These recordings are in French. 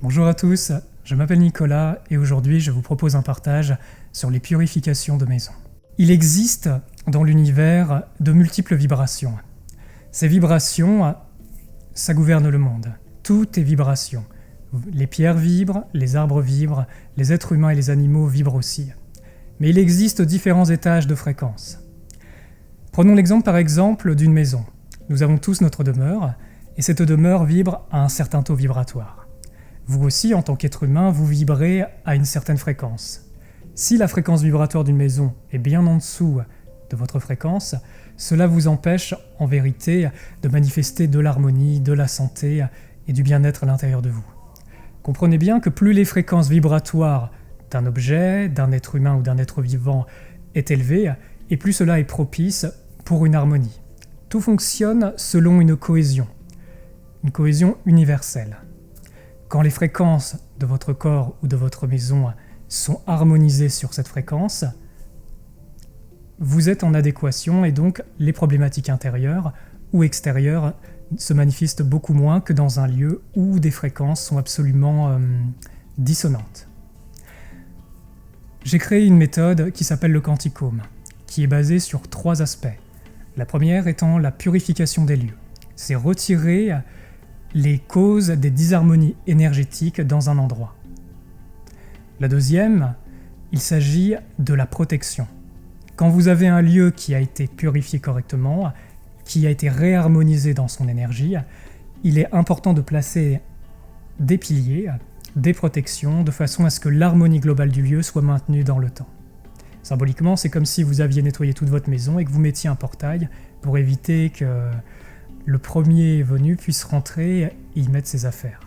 Bonjour à tous, je m'appelle Nicolas et aujourd'hui je vous propose un partage sur les purifications de maison. Il existe dans l'univers de multiples vibrations. Ces vibrations, ça gouverne le monde. Tout est vibration. Les pierres vibrent, les arbres vibrent, les êtres humains et les animaux vibrent aussi. Mais il existe différents étages de fréquence. Prenons l'exemple par exemple d'une maison. Nous avons tous notre demeure et cette demeure vibre à un certain taux vibratoire. Vous aussi, en tant qu'être humain, vous vibrez à une certaine fréquence. Si la fréquence vibratoire d'une maison est bien en dessous de votre fréquence, cela vous empêche, en vérité, de manifester de l'harmonie, de la santé et du bien-être à l'intérieur de vous. Comprenez bien que plus les fréquences vibratoires d'un objet, d'un être humain ou d'un être vivant est élevée, et plus cela est propice pour une harmonie. Tout fonctionne selon une cohésion universelle. Quand les fréquences de votre corps ou de votre maison sont harmonisées sur cette fréquence, vous êtes en adéquation et donc les problématiques intérieures ou extérieures se manifestent beaucoup moins que dans un lieu où des fréquences sont absolument dissonantes. J'ai créé une méthode qui s'appelle le quanticome, qui est basée sur 3 aspects. La première étant la purification des lieux. C'est retirer les causes des disharmonies énergétiques dans un endroit. La deuxième, il s'agit de la protection. Quand vous avez un lieu qui a été purifié correctement, qui a été réharmonisé dans son énergie, il est important de placer des piliers, des protections, de façon à ce que l'harmonie globale du lieu soit maintenue dans le temps. Symboliquement, c'est comme si vous aviez nettoyé toute votre maison et que vous mettiez un portail pour éviter que le premier venu puisse rentrer et y mettre ses affaires,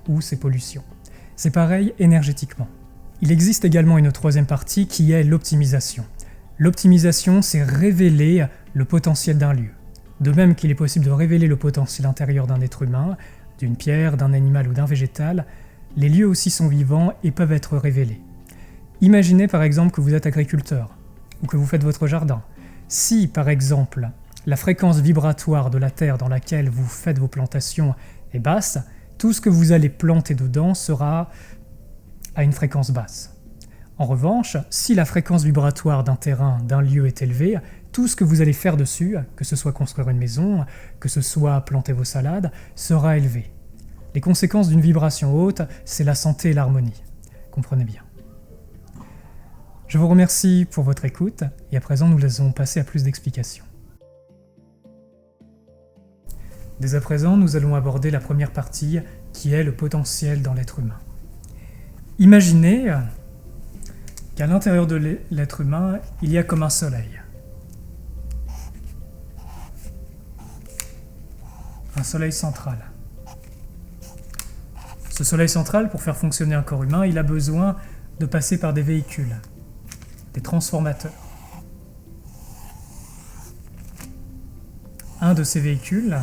ou ses pollutions. C'est pareil énergétiquement. Il existe également une troisième partie qui est l'optimisation. L'optimisation, c'est révéler le potentiel d'un lieu. De même qu'il est possible de révéler le potentiel intérieur d'un être humain, d'une pierre, d'un animal ou d'un végétal, les lieux aussi sont vivants et peuvent être révélés. Imaginez par exemple que vous êtes agriculteur, ou que vous faites votre jardin. Si, par exemple, la fréquence vibratoire de la terre dans laquelle vous faites vos plantations est basse, tout ce que vous allez planter dedans sera à une fréquence basse. En revanche, si la fréquence vibratoire d'un terrain, d'un lieu est élevée, tout ce que vous allez faire dessus, que ce soit construire une maison, que ce soit planter vos salades, sera élevé. Les conséquences d'une vibration haute, c'est la santé et l'harmonie. Comprenez bien. Je vous remercie pour votre écoute, et à présent nous allons passer à plus d'explications. Dès à présent, nous allons aborder la première partie, qui est le potentiel dans l'être humain. Imaginez qu'à l'intérieur de l'être humain, il y a comme un soleil. Un soleil central. Ce soleil central, pour faire fonctionner un corps humain, il a besoin de passer par des véhicules, des transformateurs. Un de ces véhicules,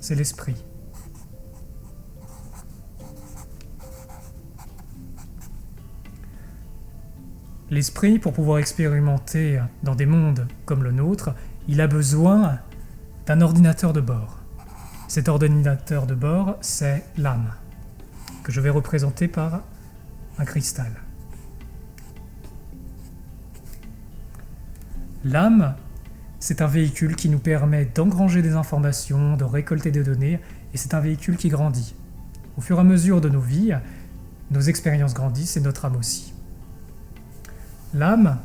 c'est l'esprit. L'esprit, pour pouvoir expérimenter dans des mondes comme le nôtre, il a besoin d'un ordinateur de bord. Cet ordinateur de bord, c'est l'âme, que je vais représenter par un cristal. L'âme, c'est un véhicule qui nous permet d'engranger des informations, de récolter des données, et c'est un véhicule qui grandit. Au fur et à mesure de nos vies, nos expériences grandissent et notre âme aussi. L'âme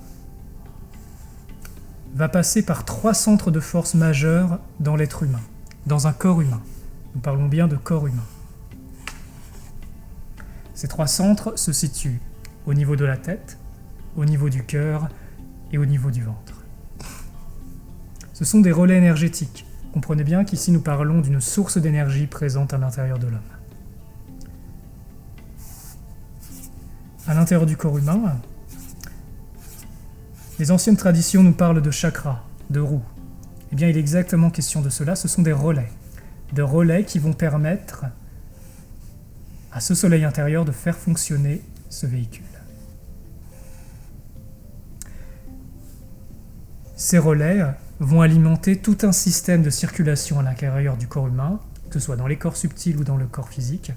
va passer par 3 centres de force majeurs dans l'être humain, dans un corps humain. Nous parlons bien de corps humain. Ces 3 centres se situent au niveau de la tête, au niveau du cœur et au niveau du ventre. Ce sont des relais énergétiques. Comprenez bien qu'ici nous parlons d'une source d'énergie présente à l'intérieur de l'homme. À l'intérieur du corps humain, les anciennes traditions nous parlent de chakras, de roues. Eh bien, il est exactement question de cela, ce sont des relais qui vont permettre à ce soleil intérieur de faire fonctionner ce véhicule. Ces relais vont alimenter tout un système de circulation à l'intérieur du corps humain, que ce soit dans les corps subtils ou dans le corps physique,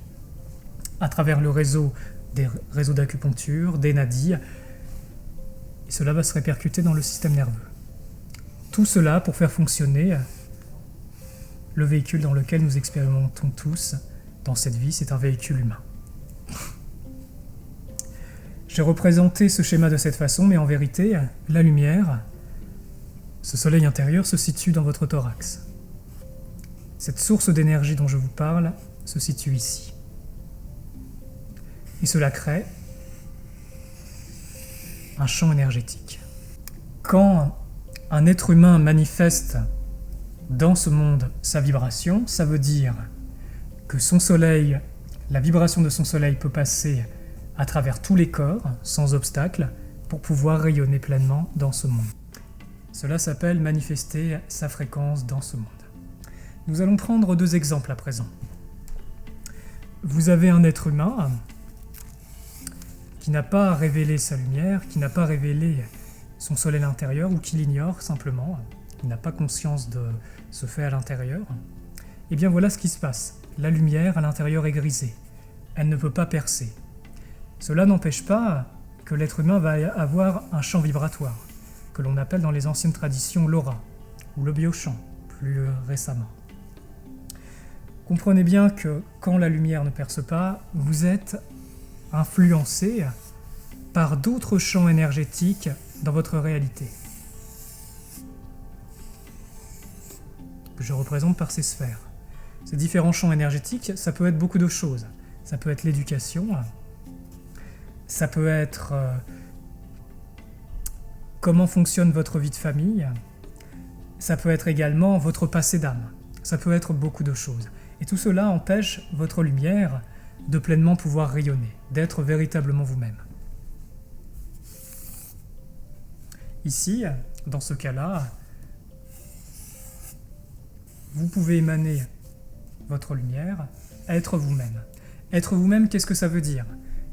à travers le réseau des réseaux d'acupuncture, des nadis, et cela va se répercuter dans le système nerveux. Tout cela pour faire fonctionner le véhicule dans lequel nous expérimentons tous dans cette vie, c'est un véhicule humain. J'ai représenté ce schéma de cette façon, mais en vérité, la lumière, ce soleil intérieur, se situe dans votre thorax. Cette source d'énergie dont je vous parle se situe ici. Et cela crée un champ énergétique. Quand un être humain manifeste dans ce monde sa vibration, ça veut dire que son soleil, la vibration de son soleil peut passer à travers tous les corps, sans obstacle, pour pouvoir rayonner pleinement dans ce monde. Cela s'appelle manifester sa fréquence dans ce monde. Nous allons prendre 2 exemples à présent. Vous avez un être humain qui n'a pas révélé sa lumière, qui n'a pas révélé son soleil intérieur, ou qui l'ignore simplement, qui n'a pas conscience de ce fait à l'intérieur. Et bien voilà ce qui se passe. La lumière à l'intérieur est grisée. Elle ne peut pas percer. Cela n'empêche pas que l'être humain va avoir un champ vibratoire, que l'on appelle dans les anciennes traditions l'aura, ou le biochamp, plus récemment. Comprenez bien que quand la lumière ne perce pas, vous êtes influencé par d'autres champs énergétiques dans votre réalité, que je représente par ces sphères. Ces différents champs énergétiques, ça peut être beaucoup de choses. Ça peut être l'éducation, ça peut être comment fonctionne votre vie de famille, ça peut être également votre passé d'âme, ça peut être beaucoup de choses. Et tout cela empêche votre lumière de pleinement pouvoir rayonner, d'être véritablement vous-même. Ici, dans ce cas-là, vous pouvez émaner votre lumière, être vous-même. Être vous-même, qu'est-ce que ça veut dire ?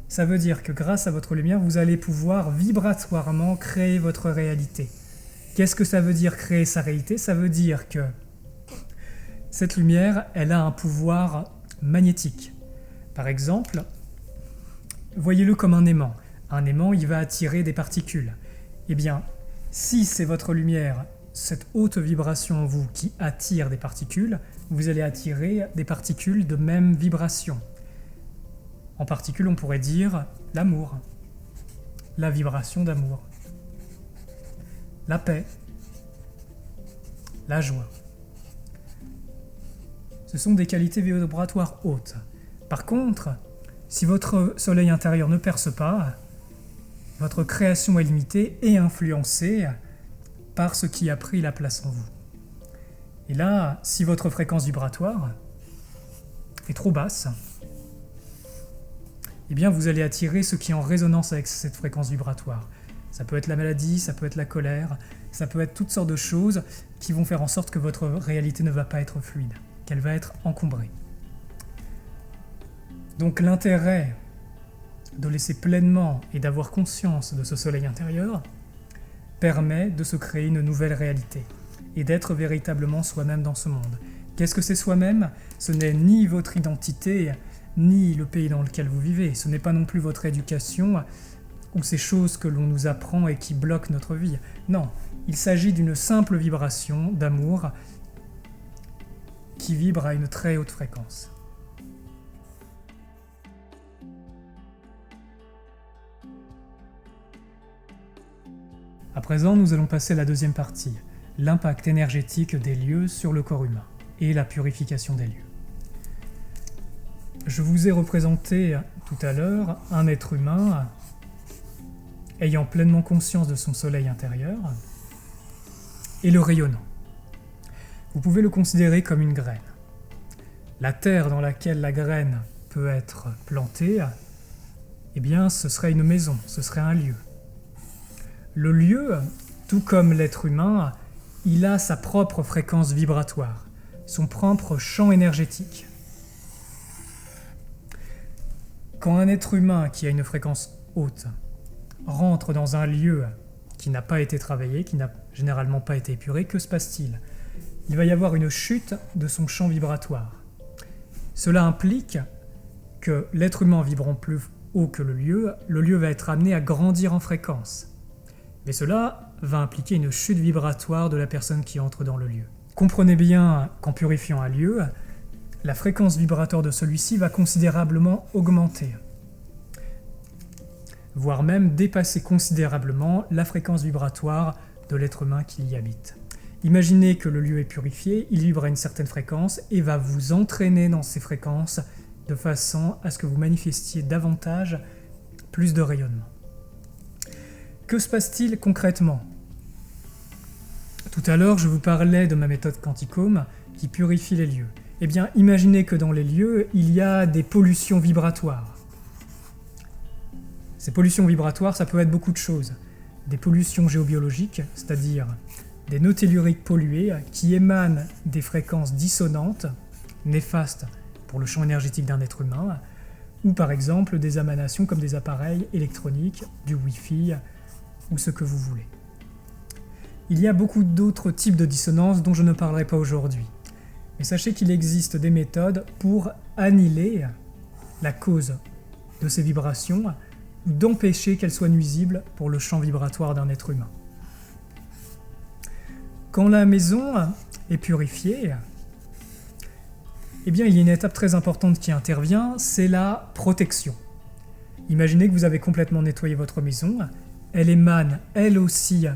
Ça veut dire que grâce à votre lumière, vous allez pouvoir vibratoirement créer votre réalité. Qu'est-ce que ça veut dire créer sa réalité ? Ça veut dire que cette lumière, elle a un pouvoir magnétique. Par exemple, voyez-le comme un aimant. Un aimant, il va attirer des particules. Eh bien, si c'est votre lumière, cette haute vibration en vous qui attire des particules, vous allez attirer des particules de même vibration. En particules, on pourrait dire l'amour, la vibration d'amour, la paix, la joie. Ce sont des qualités vibratoires hautes. Par contre, si votre soleil intérieur ne perce pas, votre création est limitée et influencée par ce qui a pris la place en vous. Et là, si votre fréquence vibratoire est trop basse, eh bien vous allez attirer ce qui est en résonance avec cette fréquence vibratoire. Ça peut être la maladie, ça peut être la colère, ça peut être toutes sortes de choses qui vont faire en sorte que votre réalité ne va pas être fluide, qu'elle va être encombrée. Donc l'intérêt de laisser pleinement et d'avoir conscience de ce soleil intérieur permet de se créer une nouvelle réalité et d'être véritablement soi-même dans ce monde. Qu'est-ce que c'est soi-même ? Ce n'est ni votre identité, ni le pays dans lequel vous vivez. Ce n'est pas non plus votre éducation ou ces choses que l'on nous apprend et qui bloquent notre vie. Non, il s'agit d'une simple vibration d'amour qui vibre à une très haute fréquence. À présent, nous allons passer à la deuxième partie, l'impact énergétique des lieux sur le corps humain et la purification des lieux. Je vous ai représenté tout à l'heure un être humain ayant pleinement conscience de son soleil intérieur et le rayonnant. Vous pouvez le considérer comme une graine. La terre dans laquelle la graine peut être plantée, eh bien, ce serait une maison, ce serait un lieu. Le lieu, tout comme l'être humain, il a sa propre fréquence vibratoire, son propre champ énergétique. Quand un être humain qui a une fréquence haute rentre dans un lieu qui n'a pas été travaillé, qui n'a généralement pas été épuré, que se passe-t-il ? Il va y avoir une chute de son champ vibratoire. Cela implique que l'être humain vibrant plus haut que le lieu va être amené à grandir en fréquence. Mais cela va impliquer une chute vibratoire de la personne qui entre dans le lieu. Comprenez bien qu'en purifiant un lieu, la fréquence vibratoire de celui-ci va considérablement augmenter, voire même dépasser considérablement la fréquence vibratoire de l'être humain qui y habite. Imaginez que le lieu est purifié, il vibre à une certaine fréquence et va vous entraîner dans ces fréquences de façon à ce que vous manifestiez davantage plus de rayonnement. Que se passe-t-il concrètement ? Tout à l'heure, je vous parlais de ma méthode Quanticome qui purifie les lieux. Eh bien, imaginez que dans les lieux, il y a des pollutions vibratoires. Ces pollutions vibratoires, ça peut être beaucoup de choses. Des pollutions géobiologiques, c'est-à-dire des nœuds telluriques pollués qui émanent des fréquences dissonantes, néfastes pour le champ énergétique d'un être humain, ou par exemple des émanations comme des appareils électroniques, du Wi-Fi, ou ce que vous voulez. Il y a beaucoup d'autres types de dissonances dont je ne parlerai pas aujourd'hui. Mais sachez qu'il existe des méthodes pour annihiler la cause de ces vibrations, ou d'empêcher qu'elles soient nuisibles pour le champ vibratoire d'un être humain. Quand la maison est purifiée, eh bien, il y a une étape très importante qui intervient, c'est la protection. Imaginez que vous avez complètement nettoyé votre maison, elle émane, elle aussi,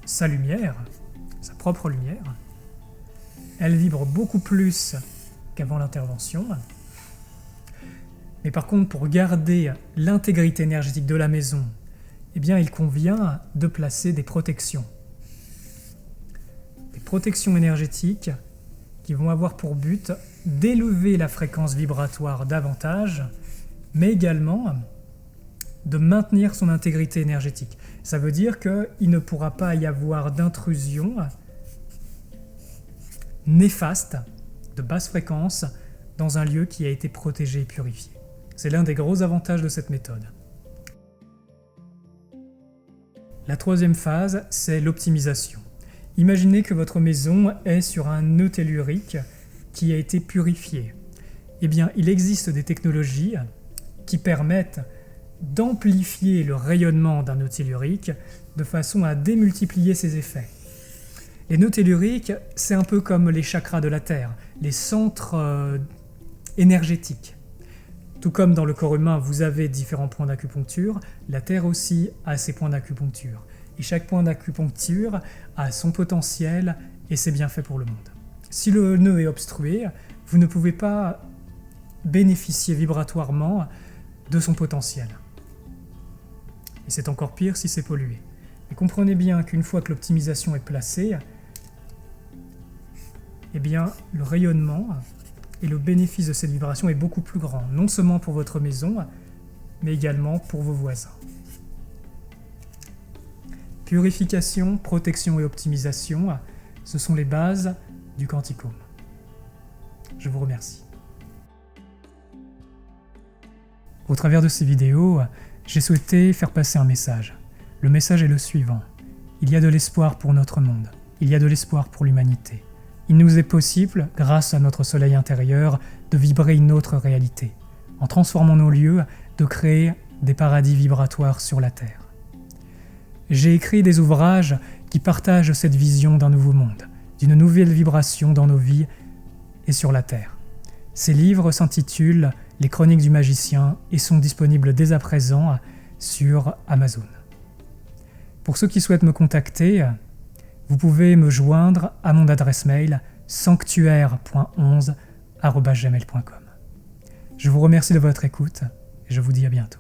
sa lumière, sa propre lumière. Elle vibre beaucoup plus qu'avant l'intervention. Mais par contre, pour garder l'intégrité énergétique de la maison, eh bien, il convient de placer des protections. Des protections énergétiques qui vont avoir pour but d'élever la fréquence vibratoire davantage, mais également de maintenir son intégrité énergétique. Ça veut dire qu'il ne pourra pas y avoir d'intrusion néfaste, de basse fréquence, dans un lieu qui a été protégé et purifié. C'est l'un des gros avantages de cette méthode. La troisième phase, c'est l'optimisation. Imaginez que votre maison est sur un nœud tellurique qui a été purifié. Eh bien, il existe des technologies qui permettent d'amplifier le rayonnement d'un nœud tellurique de façon à démultiplier ses effets. Les nœuds telluriques, c'est un peu comme les chakras de la Terre, les centres énergétiques. Tout comme dans le corps humain, vous avez différents points d'acupuncture, la Terre aussi a ses points d'acupuncture. Et chaque point d'acupuncture a son potentiel et ses bienfaits pour le monde. Si le nœud est obstrué, vous ne pouvez pas bénéficier vibratoirement de son potentiel. Et c'est encore pire si c'est pollué. Mais comprenez bien qu'une fois que l'optimisation est placée, eh bien, le rayonnement et le bénéfice de cette vibration est beaucoup plus grand, non seulement pour votre maison, mais également pour vos voisins. Purification, protection et optimisation, ce sont les bases du Quanticome. Je vous remercie. Au travers de ces vidéos, j'ai souhaité faire passer un message. Le message est le suivant. Il y a de l'espoir pour notre monde. Il y a de l'espoir pour l'humanité. Il nous est possible, grâce à notre soleil intérieur, de vibrer une autre réalité. En transformant nos lieux, de créer des paradis vibratoires sur la Terre. J'ai écrit des ouvrages qui partagent cette vision d'un nouveau monde, d'une nouvelle vibration dans nos vies et sur la Terre. Ces livres s'intitulent « Les Chroniques du Magicien » et sont disponibles dès à présent sur Amazon. Pour ceux qui souhaitent me contacter, vous pouvez me joindre à mon adresse mail sanctuaire.11@gmail.com. Je vous remercie de votre écoute et je vous dis à bientôt.